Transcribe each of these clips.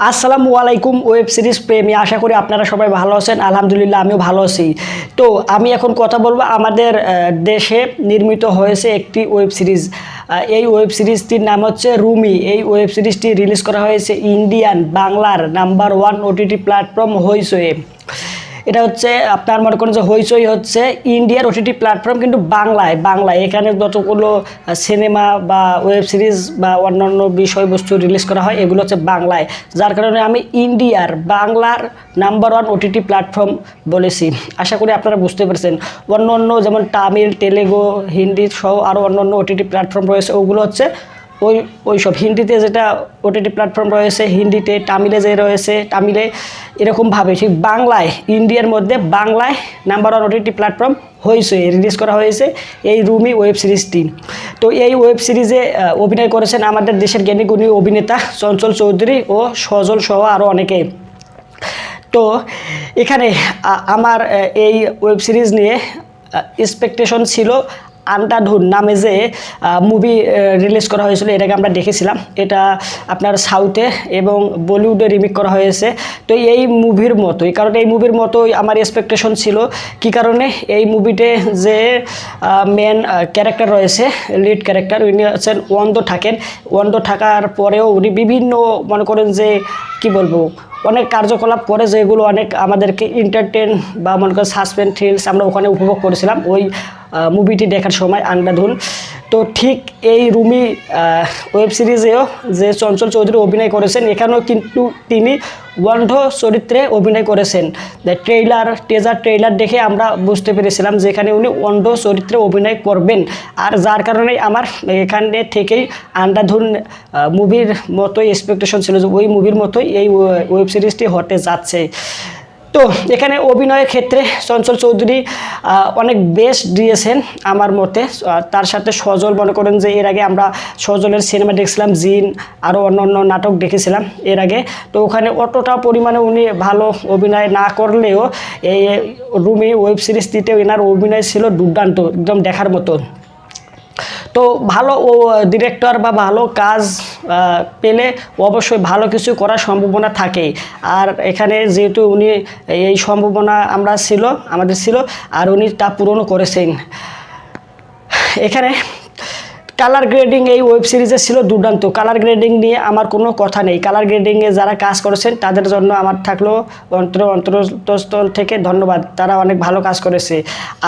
আসসালামু আলাইকুম web series প্রেমী, আশা করি আপনারা সবাই ভালো আছেন। আলহামদুলিল্লাহ আমিও ভালো আছি। তো আমি এখন কথা বলবো আমাদের দেশে নির্মিত হয়েছে একটি ওয়েব সিরিজ। এই ওয়েব সিরিজটির নাম হচ্ছে রুমি। এই ওয়েব সিরিজটি রিলিজ করা হয়েছে ইন্ডিয়ান বাংলার নাম্বার 1 ওটিটি প্ল্যাটফর্ম হইচই। এটা হচ্ছে আপনার মনে করেন যে হইচই হচ্ছে ইন্ডিয়ার ওটিটি প্ল্যাটফর্ম, কিন্তু বাংলায় এখানে যতগুলো সিনেমা বা ওয়েব সিরিজ বা অন্যান্য বিষয়বস্তু রিলিজ করা হয় এগুলো হচ্ছে বাংলায়, যার কারণে আমি ইন্ডিয়ার বাংলার নাম্বার 1 ওটিটি প্ল্যাটফর্ম বলেছি। আশা করি আপনারা বুঝতে পেরেছেন। অন্য যেমন তামিল, তেলেগু, হিন্দি সহ আরও অন্য ওটিটি প্ল্যাটফর্ম রয়েছে, ওগুলো হচ্ছে ওইসব হিন্দিতে যেটা ওটিটি প্ল্যাটফর্ম রয়েছে হিন্দিতে, তামিলে যে রয়েছে তামিলে, এরকমভাবে ঠিক বাংলায় ইন্ডিয়ার মধ্যে বাংলায় নাম্বার 1 ওটিটি প্ল্যাটফর্ম হইচই রিলিজ করা হয়েছে এই রুমি ওয়েব সিরিজটি। তো এই ওয়েব সিরিজে অভিনয় করেছেন আমাদের দেশের জ্ঞানীগুণী অভিনেতা চঞ্চল চৌধুরী ও সজল সহ আরও অনেকে। তো এখানে আমার এই ওয়েব সিরিজ নিয়ে এক্সপেকটেশন ছিল আন্ধাধুন নামে যে মুভি রিলিজ করা হয়েছিল, এটাকে আমরা দেখেছিলাম। এটা আপনার সাউথে এবং বলিউডে রিমেক করা হয়েছে। তো এই মুভির মতোই, কারণ এই মুভির মতোই আমার এক্সপেকটেশন ছিল। কি কারণে এই মুভিতে যে মেন ক্যারেক্টার রয়েছে, লিড ক্যারেক্টার, উনি হচ্ছেন অন্ধ থাকার পরেও উনি বিভিন্ন মনে করেন যে কি বলবো অনেক কার্যকলাপ করে যেগুলো অনেক আমাদেরকে এন্টারটেন বা মনে করেন সাসপেন্স থ্রিলস আমরা ওখানে উপভোগ করেছিলাম ওই মুভিটি দেখার সময় আন্ধাধুন। তো ঠিক এই রুমি ওয়েব সিরিজেও যে চঞ্চল চৌধুরী অভিনয় করেছেন, এখানেও কিন্তু তিনি অন্ধ চরিত্রে অভিনয় করেছেন। ট্রেলার দেখে আমরা বুঝতে পেরেছিলাম যে এখানে উনি অন্ধ চরিত্রে অভিনয় করবেন, আর যার কারণে আমার এখানে থেকেই আন্ধাধুন মুভির মতোই এক্সপেকটেশন ছিল যে ওই মুভির মতোই এই ওয়েব সিরিজটি হতে যাচ্ছে। তো এখানে অভিনয়ের ক্ষেত্রে চঞ্চল চৌধুরী অনেক বেস্ট দিয়েছেন আমার মতে। তার সাথে সজল মনে করেন যে এর আগে আমরা সজলের সিনেমা দেখছিলাম, জিন, আরও অন্য নাটক দেখেছিলাম এর আগে। তো ওখানে অতটা পরিমাণে উনি ভালো অভিনয় না করলেও এই রুমি ওয়েব সিরিজটিতে এনার অভিনয় ছিল দুর্দান্ত, একদম দেখার মতো। তো ভালো ডিরেক্টর বা ভালো কাজ পেলে অবশ্যই ভালো কিছু করার সম্ভাবনা থাকে। আর এখানে যেহেতু উনি এই সম্ভাবনা আমাদের ছিল আর উনি তা পূরণও করেছেন। এখানে কালার গ্রেডিং এই ওয়েব সিরিজে ছিল দুর্দান্ত। কালার গ্রেডিং নিয়ে আমার কোনো কথা নেই। কালার গ্রেডিংয়ে যারা কাজ করেছেন তাদের জন্য আমার থাকলো অন্তরস্থল থেকে ধন্যবাদ, তারা অনেক ভালো কাজ করেছে।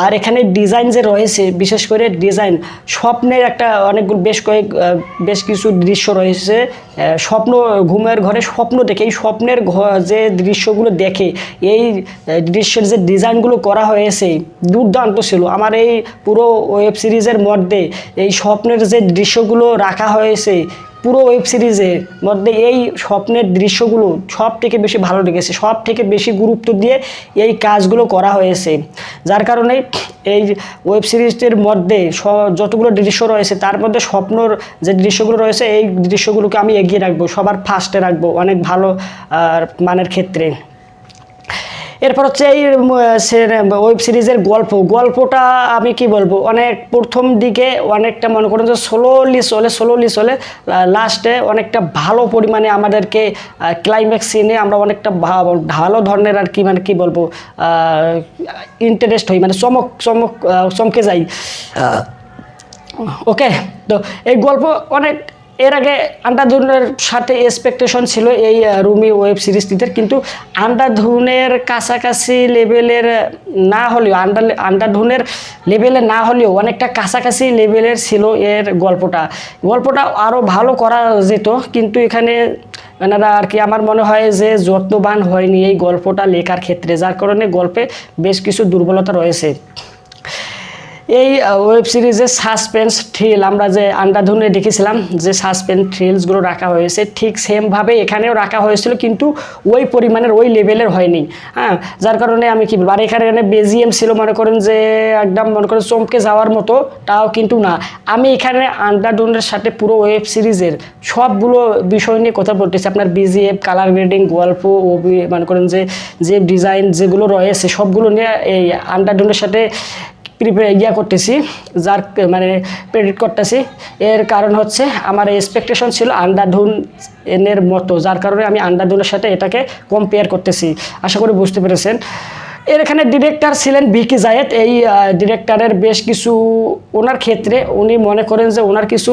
আর এখানে ডিজাইন যে রয়েছে, বিশেষ করে ডিজাইন স্বপ্নের একটা অনেকগুলো বেশ কিছু দৃশ্য রয়েছে। স্বপ্ন, ঘুমের ঘরে স্বপ্ন দেখে এই স্বপ্নের যে দৃশ্যগুলো দেখে এই দৃশ্যের যে ডিজাইনগুলো করা হয়েছে দুর্দান্ত ছিল। আমার এই পুরো ওয়েব সিরিজের মধ্যে এই স্বপ্নের যে দৃশ্যগুলো রাখা হয়েছে পুরো ওয়েব সিরিজের মধ্যে এই স্বপ্নের দৃশ্যগুলো সব থেকে বেশি ভালো লেগেছে, সব থেকে বেশি গুরুত্ব দিয়ে এই কাজগুলো করা হয়েছে। যার কারণে এই ওয়েব সিরিজটির মধ্যে যতগুলো দৃশ্য রয়েছে তার মধ্যে স্বপ্নর যে দৃশ্যগুলো রয়েছে এই দৃশ্যগুলোকে আমি এগিয়ে রাখবো, সবার ফার্স্টে রাখবো অনেক ভালো মানের ক্ষেত্রে। এরপর হচ্ছে এই ওয়েব সিরিজের গল্পটা আমি কি বলবো, অনেক প্রথম দিকে অনেকটা মনে করেন যে স্লোলি চলে লাস্টে অনেকটা ভালো পরিমাণে আমাদেরকে ক্লাইম্যাক্স সিনে আমরা অনেকটা ভালো ধরনের আর কি মানে কি বলবো ইন্টারেস্ট হই, মানে চমকে যাই। ওকে, তো এই গল্প অনেক এর আগে আন্ধাধুনের সাথে এক্সপেকটেশন ছিল এই রুমি ওয়েব সিরিজটিতে, কিন্তু আন্ধাধুনের কাছাকাছি লেভেলের না হলেও আন্ধাধুনের লেভেলে না হলেও অনেকটা কাছাকাছি লেভেলের ছিল এর গল্পটা আরও ভালো করা যেত, কিন্তু এখানে এনারা আর কি আমার মনে হয় যে যত্নবান হয়নি এই গল্পটা লেখার ক্ষেত্রে, যার কারণে গল্পে বেশ কিছু দুর্বলতা রয়েছে। এই ওয়েব সিরিজে সাসপেন্স থ্রিল আমরা যে আন্ধাধুনে দেখেছিলাম যে সাসপেন্স থ্রিলসগুলো রাখা হয়েছে ঠিক সেমভাবে এখানেও রাখা হয়েছিল, কিন্তু ওই পরিমাণের ওই লেভেলের হয়নি। হ্যাঁ, যার কারণে আমি কি বলবো, আর এখানে বেজিএম ছিল মনে করেন যে একদম মনে করেন চমকে যাওয়ার মতো, তাও কিন্তু না। আমি এখানে আন্ধাধুনের সাথে পুরো ওয়েব সিরিজের সবগুলো বিষয় নিয়ে কথা বলতেছি। আপনার বিজিএফ, কালার গ্রেডিং, গল্প, মনে করেন যে ডিজাইন যেগুলো রয়েছে সবগুলো নিয়ে এই আন্ধাধুনের সাথে করতেছি, যার মানে প্রেডিক্ট করতেছি। এর কারণ হচ্ছে আমার এক্সপেকটেশন ছিল আন্ধাধুন এর মতো, যার কারণে আমি আন্ধাধুনের সাথে এটাকে কম্পেয়ার করতেছি। আশা করি বুঝতে পেরেছেন। এর এখানে ডিরেক্টর ছিলেন ভিকি জায়েদ। এই ডিরেক্টরের বেশ কিছু ওনার ক্ষেত্রে উনি মনে করেন যে ওনার কিছু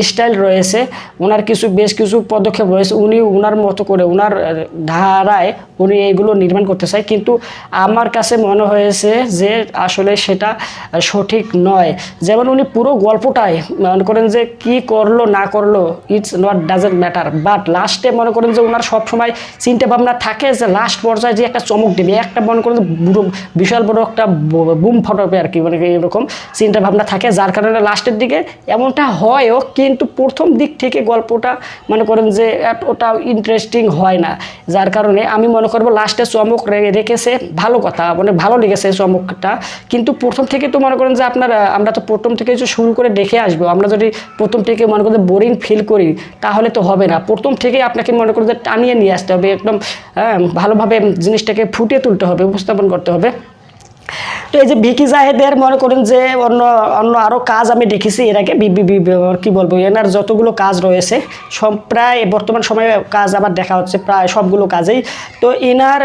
স্টাইল রয়েছে, ওনার বেশ কিছু পদক্ষেপ রয়েছে, উনি ওনার মতো করে ওনার ধারায় উনি এইগুলো নির্মাণ করতে চায়। কিন্তু আমার কাছে মনে হয়েছে যে আসলে সেটা সঠিক নয়। যেমন উনি পুরো গল্পটাই মনে করেন যে কি করলো না করলো it's not doesn't matter, but লাস্টে মনে করেন যে ওনার সবসময় চিন্তা ভাবনা থাকে যে লাস্ট পর্যায়ে যে একটা চমক দেবে, একটা মনে করেন বিশাল বড় একটা বুম ফটাবে আর কি, মানে এরকম চিন্তা ভাবনা থাকে, যার কারণে লাস্টের দিকে এমনটা হয়ও। কিন্তু প্রথম দিক থেকে গল্পটা মনে করেন যে ওটা ইন্টারেস্টিং হয় না, যার কারণে আমি মনে করবো লাস্টে চমক রেখেছে, ভালো কথা, মানে ভালো লেগেছে চমকটা। কিন্তু প্রথম থেকে তো মনে করেন যে আমরা তো প্রথম থেকে যে শুরু করে দেখে আসবো, আমরা যদি প্রথম থেকে মনে করেন বোরিং ফিল করি তাহলে তো হবে না। প্রথম থেকে আপনাকে মনে করেন যে টানিয়ে নিয়ে আসতে হবে, একদম ভালোভাবে জিনিসটাকে ফুটিয়ে তুলতে হবে, উপস্থাপন করতে হবে। তো এই যে ভিকি জাহেদের মনে করেন যে অন্য আরও কাজ আমি দেখেছি এর আগে, কী বলবো, এনার যতগুলো কাজ রয়েছে সব প্রায় বর্তমান সময়ে কাজ আমার দেখা হচ্ছে প্রায় সবগুলো কাজেই। তো এনার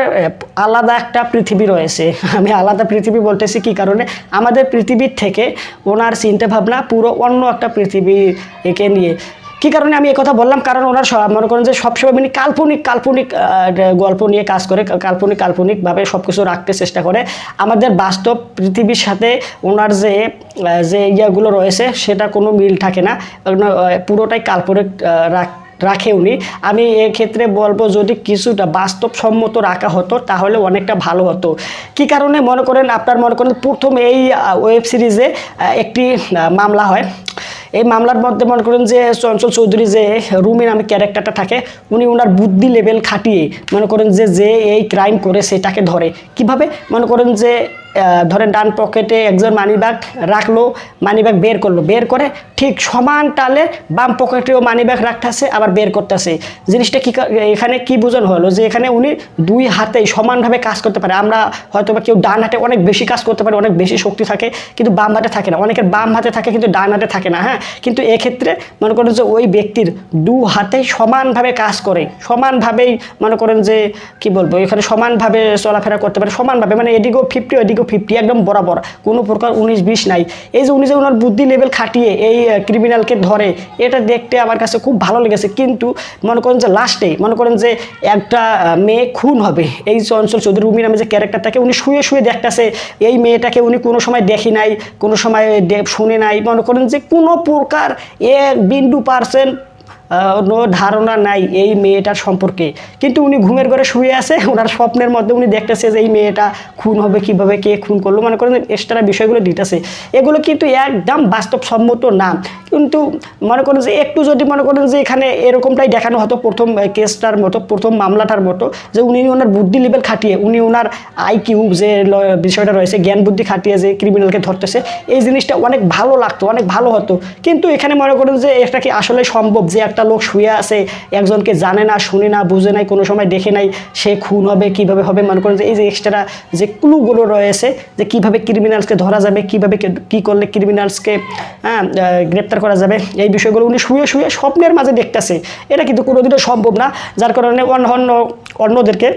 আলাদা একটা পৃথিবী রয়েছে। আমি আলাদা পৃথিবী বলতেছি কী কারণে, আমাদের পৃথিবীর থেকে ওনার চিন্তাভাবনা পুরো অন্য একটা পৃথিবী একে নিয়ে। কী কারণে আমি কথা বললাম, কারণ ওনার মনে করেন যে সবসময় মানে কাল্পনিক গল্প নিয়ে কাজ করে, কাল্পনিকভাবে সব কিছু রাখতে চেষ্টা করে। আমাদের বাস্তব পৃথিবীর সাথে ওনার যে ইয়েগুলো রয়েছে সেটা কোনো মিল থাকে না, পুরোটাই কাল্পনিক রাখে উনি। আমি এক্ষেত্রে বলবো যদি কিছুটা বাস্তবসম্মত রাখা হতো তাহলে অনেকটা ভালো হতো। কী কারণে মনে করেন মনে করেন প্রথম এই ওয়েব সিরিজে একটি মামলা হয়। এই মামলার মধ্যে মনে করেন যে চঞ্চল চৌধুরী যে রুমি নামে ক্যারেক্টারটা থাকে, উনি ওনার বুদ্ধি লেভেল খাটিয়ে মনে করেন যে এই ক্রাইম করে সেটাকে ধরে। কিভাবে মনে করেন যে ধরেন ডান পকেটে একজন মানিব্যাগ রাখলো, মানিব্যাগ বের করে ঠিক সমান তালে বাম পকেটেও মানিব্যাগ রাখতেছে, আবার বের করতেছে। জিনিসটা এখানে কি বোঝানো হলো যে এখানে উনি দুই হাতেই সমানভাবে কাজ করতে পারে। আমরা হয়তো বা কেউ ডান হাতে অনেক বেশি কাজ করতে পারে, অনেক বেশি শক্তি থাকে, কিন্তু বাম হাতে থাকে না। অনেকের বাম হাতে থাকে কিন্তু ডান হাতে থাকে না। হ্যাঁ, কিন্তু এক্ষেত্রে মনে করেন যে ওই ব্যক্তির দু হাতেই সমানভাবে কাজ করে, সমানভাবেই মনে করেন যে কি বলবো, এখানে সমানভাবে চলাফেরা করতে পারে, সমানভাবে, মানে এদিকেও 50 এদিকেও 50, একদম বরাবর, কোনো প্রকার 19-20 নাই। এই যে উনি যে ওনার বুদ্ধি লেভেল খাটিয়ে এই ক্রিমিনালকে ধরে, এটা দেখতে আমার কাছে খুব ভালো লেগেছে। কিন্তু মনে করেন যে লাস্টে মনে করেন যে একটা মেয়ে খুন হবে, এই চঞ্চল চৌধুরী রুমি নামে যে ক্যারেক্টারটাকে উনি শুয়ে দেখতেছে, এই মেয়েটাকে উনি কোনো সময় দেখি নাই, কোনো সময় শুনে নাই, মনে করেন যে কোনো প্রকার 1% ধারণা নাই এই মেয়েটার সম্পর্কে। কিন্তু উনি ঘুমের ঘরে শুয়ে আছে, ওনার স্বপ্নের মধ্যে উনি দেখতেছে যে এই মেয়েটা খুন হবে, কিভাবে, কে খুন করলো, মনে করেন এক্সট্রা বিষয়গুলো দিতেছে। এগুলো কিন্তু একদম বাস্তবসম্মত না। কিন্তু মনে করেন যে একটু যদি মনে করেন যে এখানে এরকমটাই দেখানো হতো প্রথম কেসটার মতো, প্রথম মামলাটার মতো, যে উনি ওনার বুদ্ধি লেভেল খাটিয়ে, উনি ওনার IQ যে বিষয়টা রয়েছে, জ্ঞান বুদ্ধি খাটিয়ে যে ক্রিমিনালকে ধরতেছে, এই জিনিসটা অনেক ভালো লাগতো, অনেক ভালো হতো। কিন্তু এখানে মনে করেন যে এটা কি আসলে সম্ভব যে একটা লোক শুয়ে আছে, একজনকে জানে না, শুনে না, বুঝে নাই, কোনো সময় দেখে নাই, সে খুন হবে, কিভাবে হবে, মনে করেন যে এই যে এক্সট্রা যে ক্লুগুলো রয়েছে, যে কিভাবে ক্রিমিনালসকে ধরা যাবে, কিভাবে কি করলে ক্রিমিনালসকে গ্রেপ্তার করা যাবে, এই বিষয়গুলো উনি শুয়ে স্বপ্নের মাঝে দেখতেছে। এটা কিন্তু কোনোদিনও সম্ভব না, যার কারণে অন্যদেরকে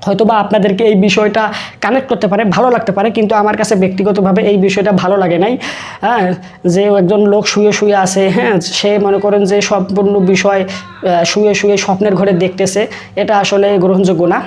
হয়তো বা আপনাদেরকে এই বিষয়টা কানেক্ট করতে পারে, ভালো লাগতে পারে, কিন্তু আমার কাছে ব্যক্তিগতভাবে এই বিষয়টা ভালো লাগে নাই। হ্যাঁ, যে একজন লোক শুয়ে আছে, হ্যাঁ, সে মনে করেন যে সম্পূর্ণ বিষয় শুয়ে স্বপ্নের ঘরে দেখতেছে, এটা আসলে গ্রহণযোগ্য না।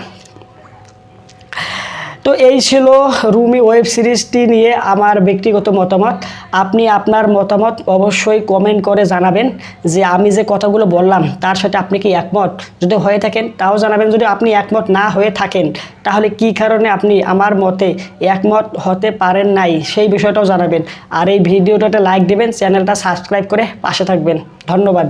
তো এই ছিল রুমি ওয়েব সিরিজটি নিয়ে আমার ব্যক্তিগত মতামত। আপনি আপনার মতামত অবশ্যই কমেন্ট করে জানাবেন যে আমি যে কথাগুলো বললাম তার সাথে আপনি কি একমত। যদি হয়ে থাকেন তাও জানাবেন। যদি আপনি একমত না হয়ে থাকেন তাহলে কি কারণে আপনি আমার মতে একমত হতে পারেন নাই সেই বিষয়টাও জানাবেন। আর এই ভিডিওটাতে লাইক দেবেন, চ্যানেলটা সাবস্ক্রাইব করে পাশে থাকবেন। ধন্যবাদ।